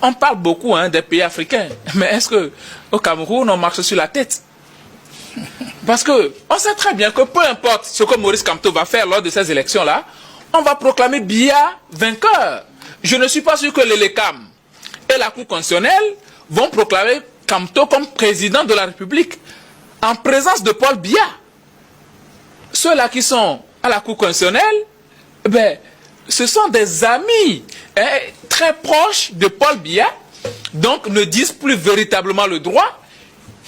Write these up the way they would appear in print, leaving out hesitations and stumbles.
On parle beaucoup des pays africains, mais est-ce qu'au Cameroun, on marche sur la tête? Parce qu'on sait très bien que peu importe ce que Maurice Kamto va faire lors de ces élections-là, on va proclamer Biya vainqueur. Je ne suis pas sûr que l'ELECAM et la Cour constitutionnelle vont proclamer Kamto comme président de la République en présence de Paul Biya. Ceux-là qui sont à la Cour constitutionnelle, ce sont des amis très proches de Paul Biya, donc ne disent plus véritablement le droit.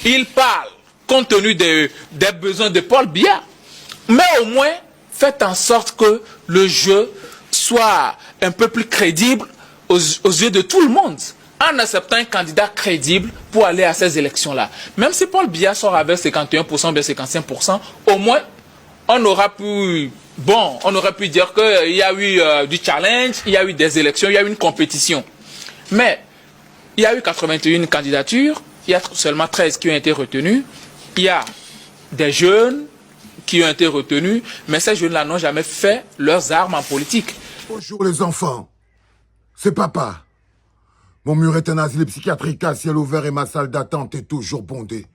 Ils parlent compte tenu des besoins de Paul Biya. Mais au moins, faites en sorte que le jeu soit un peu plus crédible aux yeux de tout le monde, en acceptant un candidat crédible pour aller à ces élections-là. Même si Paul Biya sort avec 51%, bien 55%, au moins, on aura pu... Bon, on aurait pu dire qu'il y a eu du challenge, il y a eu des élections, il y a eu une compétition. Mais il y a eu 81 candidatures, il y a seulement 13 qui ont été retenues. Il y a des jeunes qui ont été retenus, mais ces jeunes-là n'ont jamais fait leurs armes en politique. Bonjour les enfants, c'est papa. Mon mur est un asile psychiatrique à ciel ouvert et ma salle d'attente est toujours bondée.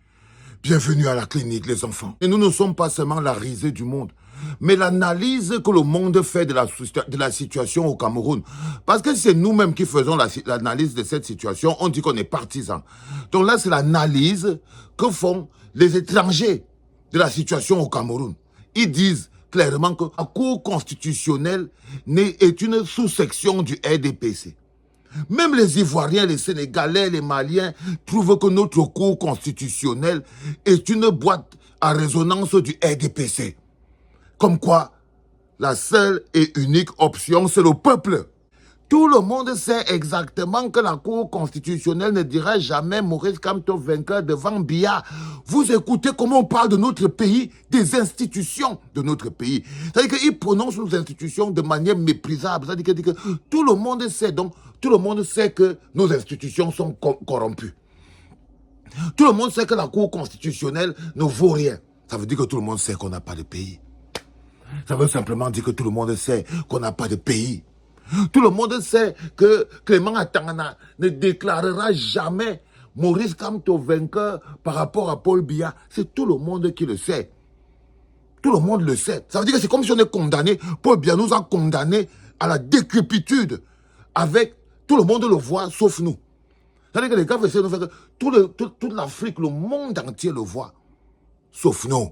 Bienvenue à la clinique, les enfants. Et nous ne sommes pas seulement la risée du monde, mais l'analyse que le monde fait de la situation au Cameroun. Parce que c'est nous-mêmes qui faisons l'analyse de cette situation, on dit qu'on est partisans. Donc là, c'est l'analyse que font les étrangers de la situation au Cameroun. Ils disent clairement que la Cour constitutionnelle est une sous-section du RDPC. Même les Ivoiriens, les Sénégalais, les Maliens trouvent que notre Cour constitutionnelle est une boîte à résonance du RDPC. Comme quoi, la seule et unique option, c'est le peuple. Tout le monde sait exactement que la Cour constitutionnelle ne dira jamais Maurice Kamto vainqueur devant Biya. Vous écoutez comment on parle de notre pays, des institutions de notre pays. C'est-à-dire qu'ils prononcent nos institutions de manière méprisable. C'est-à-dire que tout le monde sait donc, tout le monde sait que nos institutions sont corrompues. Tout le monde sait que la Cour constitutionnelle ne vaut rien. Ça veut dire que tout le monde sait qu'on n'a pas de pays. Ça veut simplement dire que tout le monde sait qu'on n'a pas de pays. Tout le monde sait que Clément Atangana ne déclarera jamais Maurice Kamto vainqueur par rapport à Paul Biya. C'est tout le monde qui le sait. Tout le monde le sait. Ça veut dire que c'est comme si on est condamné. Paul Biya nous a condamnés à la décrépitude. Avec tout le monde le voit, sauf nous. Ça veut dire que les gars essaient de nous faire que toute l'Afrique, le monde entier le voit. Sauf nous.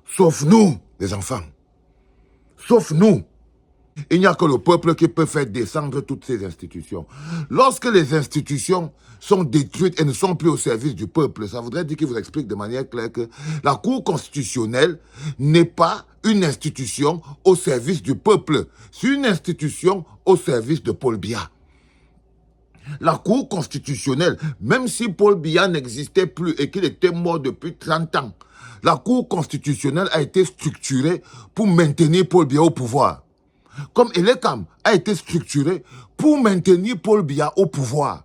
Sauf nous, les enfants. Sauf nous. Il n'y a que le peuple qui peut faire descendre toutes ces institutions. Lorsque les institutions sont détruites et ne sont plus au service du peuple, ça voudrait dire qu'il vous explique de manière claire que la Cour constitutionnelle n'est pas une institution au service du peuple. C'est une institution au service de Paul Biya. La Cour constitutionnelle, même si Paul Biya n'existait plus et qu'il était mort depuis 30 ans, la Cour constitutionnelle a été structurée pour maintenir Paul Biya au pouvoir. Comme l'ELECAM a été structuré pour maintenir Paul Biya au pouvoir.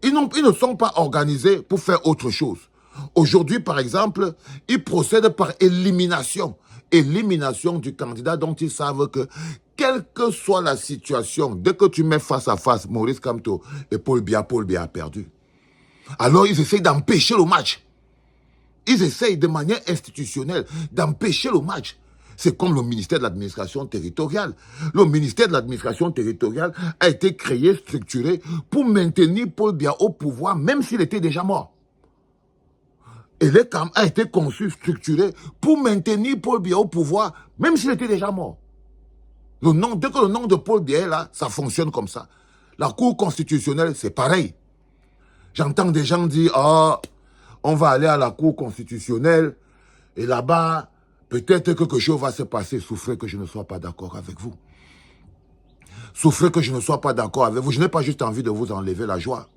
Ils ne sont pas organisés pour faire autre chose. Aujourd'hui, par exemple, ils procèdent par élimination. Élimination du candidat dont ils savent que, quelle que soit la situation, dès que tu mets face à face Maurice Kamto et Paul Biya a perdu. Alors, ils essayent d'empêcher le match. Ils essayent de manière institutionnelle d'empêcher le match. C'est comme le ministère de l'administration territoriale. Le ministère de l'administration territoriale a été créé, structuré pour maintenir Paul Biya au pouvoir, même s'il était déjà mort. Et l'ELECAM a été conçu, structuré pour maintenir Paul Biya au pouvoir, même s'il était déjà mort. Dès que le nom de Paul Biya est là, ça fonctionne comme ça. La Cour constitutionnelle, c'est pareil. J'entends des gens dire, on va aller à la Cour constitutionnelle et là-bas, peut-être que quelque chose va se passer. Souffrez que je ne sois pas d'accord avec vous. Souffrez que je ne sois pas d'accord avec vous. Je n'ai pas juste envie de vous enlever la joie.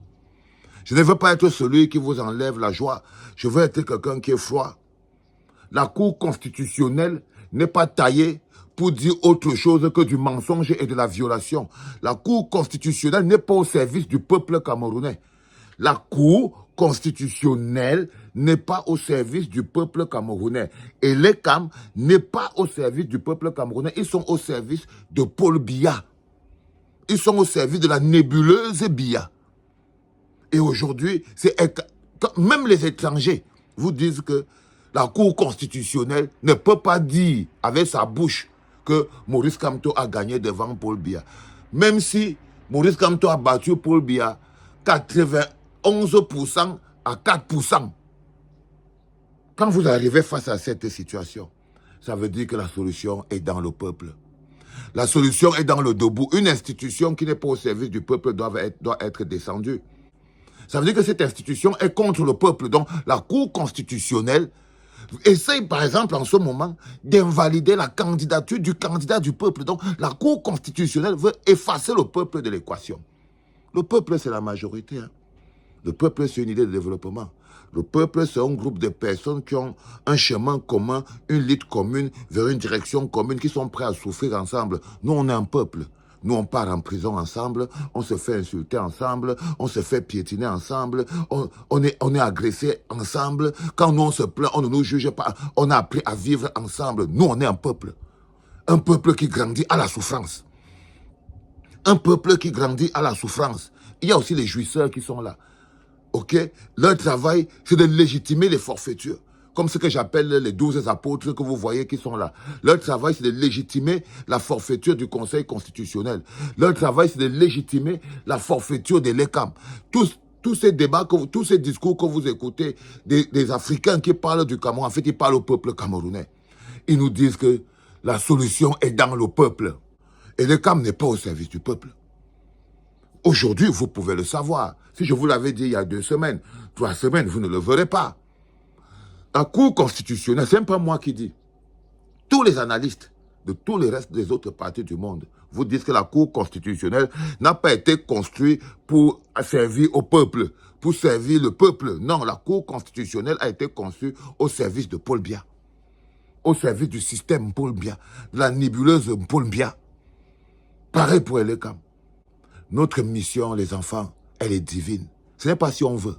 Je ne veux pas être celui qui vous enlève la joie. Je veux être quelqu'un qui est froid. La Cour constitutionnelle n'est pas taillée pour dire autre chose que du mensonge et de la violation. La Cour constitutionnelle n'est pas au service du peuple camerounais. La Cour constitutionnelle n'est pas au service du peuple camerounais. Et l'ELECAM n'est pas au service du peuple camerounais. Ils sont au service de Paul Biya. ils sont au service de la nébuleuse Biya. Et aujourd'hui, même les étrangers vous disent que la Cour constitutionnelle ne peut pas dire avec sa bouche que Maurice Kamto a gagné devant Paul Biya. Même si Maurice Kamto a battu Paul Biya 91% à 4%. Quand vous arrivez face à cette situation, ça veut dire que la solution est dans le peuple. La solution est dans le debout. Une institution qui n'est pas au service du peuple doit être descendue. Ça veut dire que cette institution est contre le peuple. Donc la Cour constitutionnelle essaye par exemple en ce moment d'invalider la candidature du candidat du peuple. Donc la Cour constitutionnelle veut effacer le peuple de l'équation. Le peuple, c'est la majorité. Hein. Le peuple, c'est une idée de développement. Le peuple, c'est un groupe de personnes qui ont un chemin commun, une lutte commune, vers une direction commune, qui sont prêts à souffrir ensemble. Nous, on est un peuple. Nous, on part en prison ensemble, on se fait insulter ensemble, on se fait piétiner ensemble, on est agressé ensemble. Quand nous, on se plaint, on ne nous juge pas. On a appris à vivre ensemble. Nous, on est un peuple. Un peuple qui grandit à la souffrance. Un peuple qui grandit à la souffrance. Il y a aussi les jouisseurs qui sont là. Ok, leur travail, c'est de légitimer les forfaitures. Comme ce que j'appelle les 12 apôtres que vous voyez qui sont là. Leur travail, c'est de légitimer la forfaiture du Conseil constitutionnel. Leur travail, c'est de légitimer la forfaiture de l'ECAM. Tous ces débats, tous ces discours que vous écoutez des Africains qui parlent du Cameroun, en fait, ils parlent au peuple camerounais. Ils nous disent que la solution est dans le peuple. Et l'ECAM n'est pas au service du peuple. Aujourd'hui, vous pouvez le savoir. Si je vous l'avais dit il y a 2 semaines, 3 semaines, vous ne le verrez pas. La Cour constitutionnelle, ce n'est pas moi qui dis. Tous les analystes de tous les restes des autres partis du monde vous disent que la Cour constitutionnelle n'a pas été construite pour servir au peuple, pour servir le peuple. Non, la Cour constitutionnelle a été conçue au service de Paul Biya, au service du système Paul Biya, de la nébuleuse Paul Biya. Pareil pour l'ECAM. Notre mission, les enfants, elle est divine. Ce n'est pas si on veut.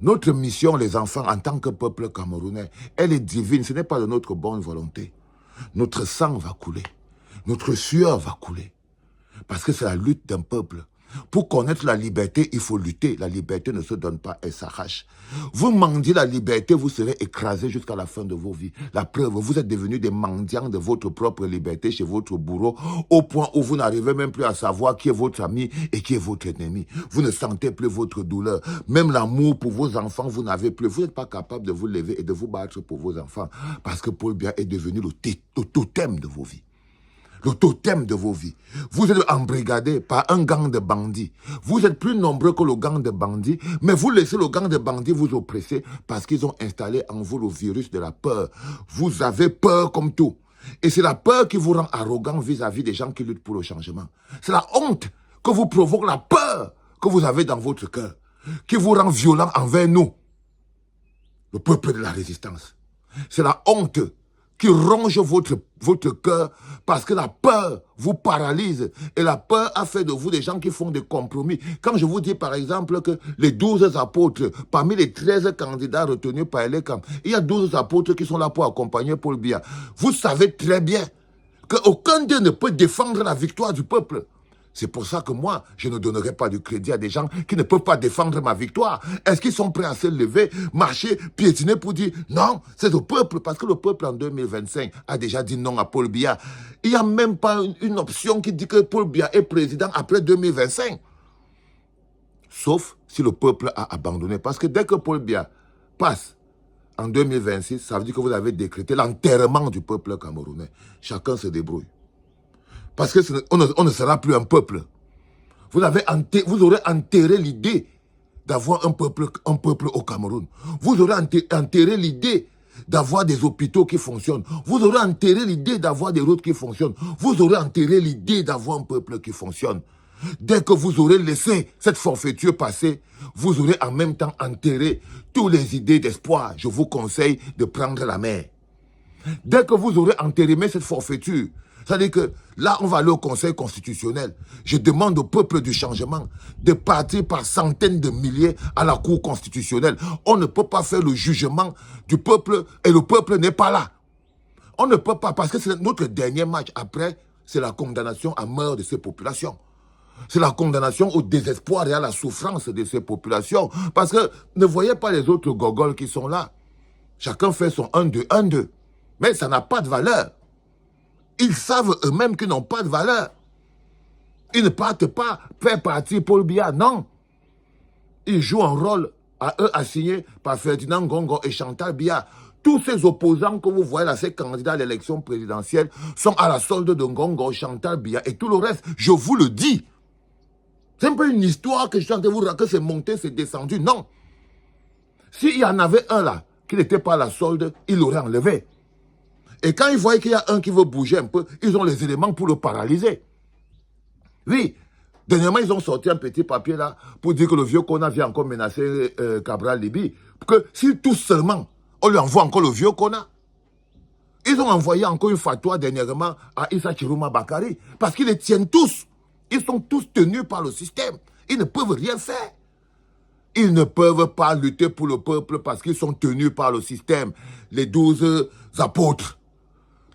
Notre mission, les enfants, en tant que peuple camerounais, elle est divine. Ce n'est pas de notre bonne volonté. Notre sang va couler. Notre sueur va couler. Parce que c'est la lutte d'un peuple. Pour connaître la liberté, il faut lutter. La liberté ne se donne pas, elle s'arrache. Vous mendiez la liberté, vous serez écrasés jusqu'à la fin de vos vies. La preuve, vous êtes devenus des mendiants de votre propre liberté chez votre bourreau, au point où vous n'arrivez même plus à savoir qui est votre ami et qui est votre ennemi. Vous ne sentez plus votre douleur. Même l'amour pour vos enfants, vous n'avez plus. Vous n'êtes pas capable de vous lever et de vous battre pour vos enfants. Parce que Paul Biya est devenu le totem de vos vies. Le totem de vos vies. Vous êtes embrigadés par un gang de bandits. Vous êtes plus nombreux que le gang de bandits, mais vous laissez le gang de bandits vous oppresser parce qu'ils ont installé en vous le virus de la peur. Vous avez peur comme tout. Et c'est la peur qui vous rend arrogant vis-à-vis des gens qui luttent pour le changement. C'est la honte que vous provoque, la peur que vous avez dans votre cœur, qui vous rend violent envers nous, le peuple de la résistance. C'est la honte qui ronge votre cœur parce que la peur vous paralyse. Et la peur a fait de vous des gens qui font des compromis. Quand je vous dis par exemple que les 12 apôtres, parmi les 13 candidats retenus par l'ECAM, il y a 12 apôtres qui sont là pour accompagner Paul Biya. Vous savez très bien qu'aucun d'eux ne peut défendre la victoire du peuple. C'est pour ça que moi, je ne donnerai pas du crédit à des gens qui ne peuvent pas défendre ma victoire. Est-ce qu'ils sont prêts à se lever, marcher, piétiner pour dire non, c'est le peuple? Parce que le peuple en 2025 a déjà dit non à Paul Biya. Il n'y a même pas une option qui dit que Paul Biya est président après 2025. Sauf si le peuple a abandonné. Parce que dès que Paul Biya passe en 2026, ça veut dire que vous avez décrété l'enterrement du peuple camerounais. Chacun se débrouille. Parce qu'on ne sera plus un peuple. Vous aurez enterré l'idée d'avoir un peuple au Cameroun. Vous aurez enterré l'idée d'avoir des hôpitaux qui fonctionnent. Vous aurez enterré l'idée d'avoir des routes qui fonctionnent. Vous aurez enterré l'idée d'avoir un peuple qui fonctionne. Dès que vous aurez laissé cette forfaiture passer, vous aurez en même temps enterré toutes les idées d'espoir. Je vous conseille de prendre la mer. Dès que vous aurez entérimé cette forfaiture, c'est-à-dire que là, on va aller au Conseil constitutionnel. Je demande au peuple du changement de partir par centaines de milliers à la Cour constitutionnelle. On ne peut pas faire le jugement du peuple et le peuple n'est pas là. On ne peut pas, parce que c'est notre dernier match. Après, c'est la condamnation à mort de ces populations. C'est la condamnation au désespoir et à la souffrance de ces populations. Parce que ne voyez pas les autres gogoles qui sont là. Chacun fait son 1-2, 1-2. Mais ça n'a pas de valeur. Ils savent eux-mêmes qu'ils n'ont pas de valeur. Ils ne partent pas faire partie Paul Biya, non. Ils jouent un rôle à eux assigné par Ferdinand Ngongo et Chantal Biya. Tous ces opposants que vous voyez là, ces candidats à l'élection présidentielle, sont à la solde de Ngongo, Chantal Biya et tout le reste. Je vous le dis. C'est un peu une histoire que je suis en train de vous raconter, que c'est monté, c'est descendu. Non. S'il y en avait un là, qui n'était pas à la solde, il l'aurait enlevé. Et quand ils voient qu'il y a un qui veut bouger un peu, ils ont les éléments pour le paralyser. Oui. Dernièrement, ils ont sorti un petit papier là pour dire que le vieux Kona vient encore menacer Cabral Libi. Que s'il touche seulement, on lui envoie encore le vieux Kona. Ils ont envoyé encore une fatwa dernièrement à Issa Chiruma Bakari parce qu'ils les tiennent tous. Ils sont tous tenus par le système. Ils ne peuvent rien faire. Ils ne peuvent pas lutter pour le peuple parce qu'ils sont tenus par le système. Les 12 apôtres.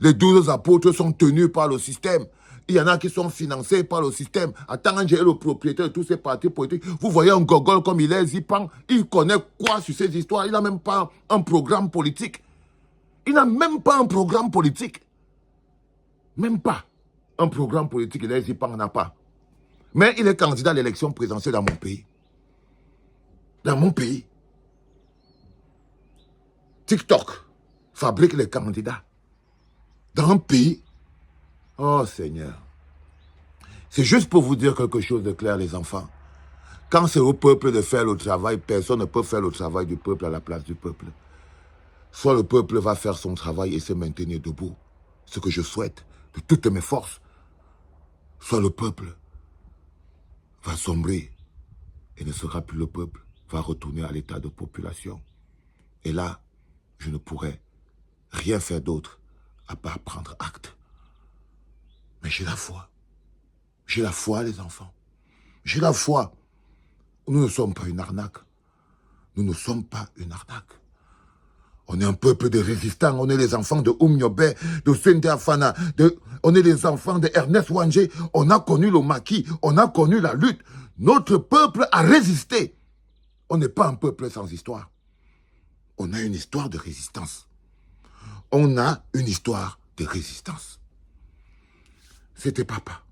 Les 12 apôtres sont tenus par le système. Il y en a qui sont financés par le système. Attends, j'ai le propriétaire de tous ces partis politiques. Vous voyez un gogol comme il est, Zipan, il connaît quoi sur ces histoires? Il n'a même pas un programme politique. Il n'a même pas un programme politique. Même pas un programme politique. Il est Zipan, n'a pas. Mais il est candidat à l'élection présidentielle dans mon pays. Dans mon pays. TikTok fabrique les candidats. Dans un pays. Oh Seigneur. C'est juste pour vous dire quelque chose de clair, les enfants. Quand c'est au peuple de faire le travail, personne ne peut faire le travail du peuple à la place du peuple. Soit le peuple va faire son travail et se maintenir debout, ce que je souhaite de toutes mes forces. Soit le peuple va sombrer et ne sera plus le peuple, va retourner à l'état de population. Et là, je ne pourrai rien faire d'autre à part prendre acte. Mais j'ai la foi. J'ai la foi, les enfants. J'ai la foi. Nous ne sommes pas une arnaque. Nous ne sommes pas une arnaque. On est un peuple de résistants. On est les enfants de Oumniobé, de Sende Afana. On est les enfants de Ernest Wangé. On a connu le maquis. On a connu la lutte. Notre peuple a résisté. On n'est pas un peuple sans histoire. On a une histoire de résistance. On a une histoire de résistance. C'était papa.